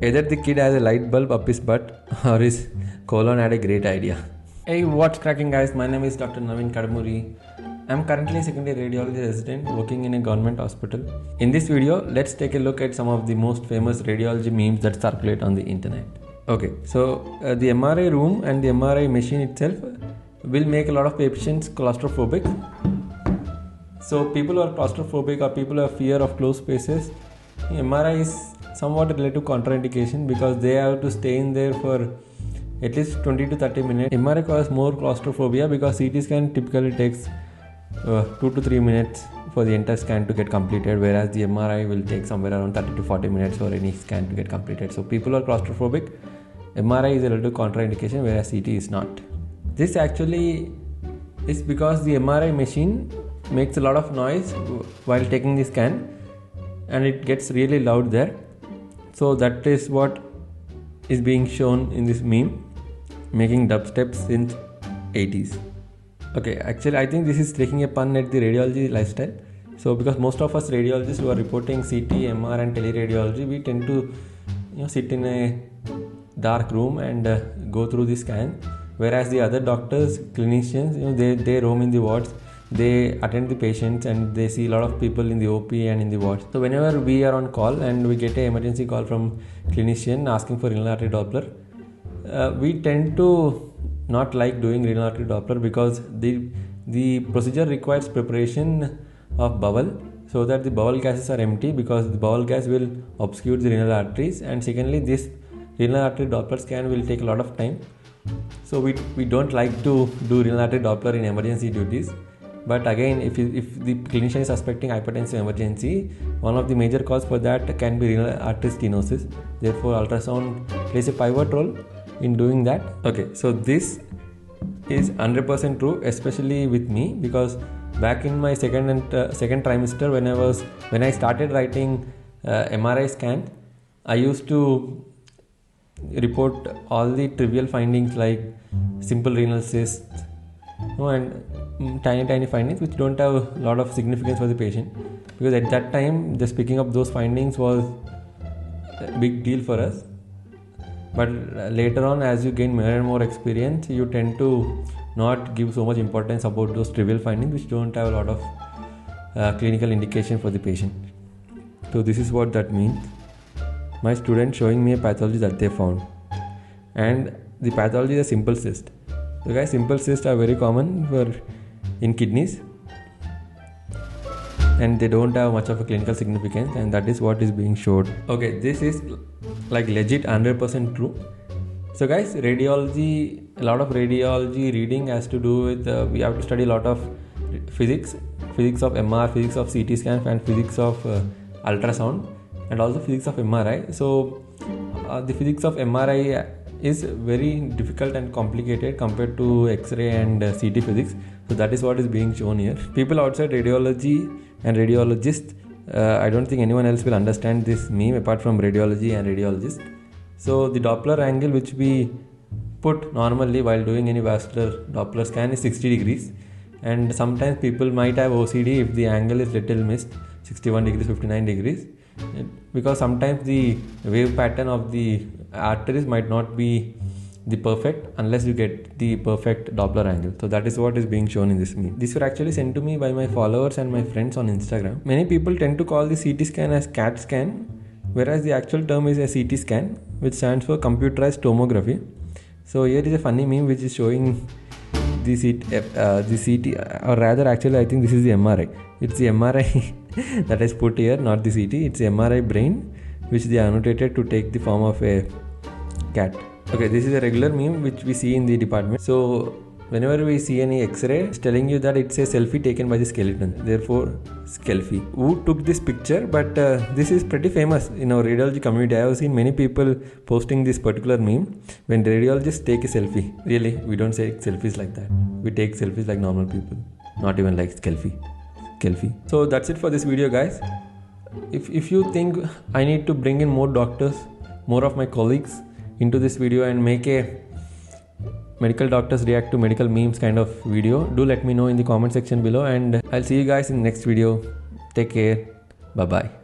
Either the kid has a light bulb up his butt or his colon had a great idea. Hey, what's cracking guys? My name is Dr.Naveen Kadamuri. I'm currently a secondary radiology resident working in a government hospital. In this video, let's take a look at some of the most famous radiology memes that circulate on the internet. Okay, so the MRI room and the MRI machine itself will make a lot of patients claustrophobic. So people who are claustrophobic or people who have fear of closed spaces, MRI is somewhat a relative contraindication because they have to stay in there for at least 20 to 30 minutes. MRI causes more claustrophobia because CT scan typically takes 2 to 3 minutes for the entire scan to get completed, whereas the MRI will take somewhere around 30 to 40 minutes for any scan to get completed. So people who are claustrophobic, MRI is a relative contraindication, whereas CT is not. This actually is because the MRI machine makes a lot of noise while taking the scan and it gets really loud there. So that is what is being shown in this meme, making dubstep since 80s. Okay, actually I think this is taking a pun at the radiology lifestyle. So because most of us radiologists who are reporting CT, MR and teleradiology, we tend to sit in a dark room and go through the scan, whereas the other doctors, clinicians, they roam in the wards, they attend the patients and they see a lot of people in the OP and in the wards. So whenever we are on call and we get an emergency call from clinician asking for renal artery Doppler, we tend to not like doing renal artery Doppler because the procedure requires preparation of bowel so that the bowel gases are empty, because the bowel gas will obscure the renal arteries, and secondly this renal artery Doppler scan will take a lot of time. So we don't like to do renal artery Doppler in emergency duties. But again, if the clinician is suspecting hypertensive emergency, one of the major causes for that can be renal artery stenosis. Therefore, ultrasound plays a pivot role in doing that. Okay, so this is 100% true, especially with me, because back in my second trimester, when I started writing MRI scan, I used to report all the trivial findings like simple renal cysts, and tiny findings which don't have a lot of significance for the patient, because at that time just picking up those findings was a big deal for us. But later on, as you gain more and more experience, you tend to not give so much importance about those trivial findings which don't have a lot of clinical indication for the patient. So this is what that means. My student showing me a pathology that they found, and the pathology is a simple cyst. So guys, simple cysts are very common in kidneys and they don't have much of a clinical significance, and that is what is being showed. Okay, this is like legit 100% true. So guys, radiology, a lot of radiology reading has to do with we have to study a lot of physics of MR, physics of CT scan and physics of ultrasound, and also physics of MRI. So the physics of MRI is very difficult and complicated compared to X-ray and CT physics. So that is what is being shown here. People outside radiology and radiologists, I don't think anyone else will understand this meme apart from radiology and radiologists. So the Doppler angle which we put normally while doing any vascular Doppler scan is 60 degrees, and sometimes people might have OCD if the angle is little missed, 61 degrees, 59 degrees, because sometimes the wave pattern of the arteries might not be the perfect unless you get the perfect Doppler angle. So that is what is being shown in this meme. These were actually sent to me by my followers and my friends on Instagram. Many people tend to call the CT scan as CAT scan, whereas the actual term is a CT scan, which stands for computerized tomography. So here is a funny meme which is showing the CT, or rather actually I think this is the MRI. It's the MRI that is put here, not the CT. It's the MRI brain which they annotated to take the form of a cat. Okay, this is a regular meme which we see in the department. So whenever we see any X-ray, it's telling you that it's a selfie taken by the skeleton. Therefore, Selfie. Who took this picture? But this is pretty famous in our radiology community. I have seen many people posting this particular meme when radiologists take a selfie. Really, we don't say selfies like that. We take selfies like normal people, not even like Selfie. So that's it for this video, guys. If you think I need to bring in more doctors, more of my colleagues into this video and make a medical doctors react to medical memes kind of video, do let me know in the comment section below, and I'll see you guys in the next video. Take care. Bye bye.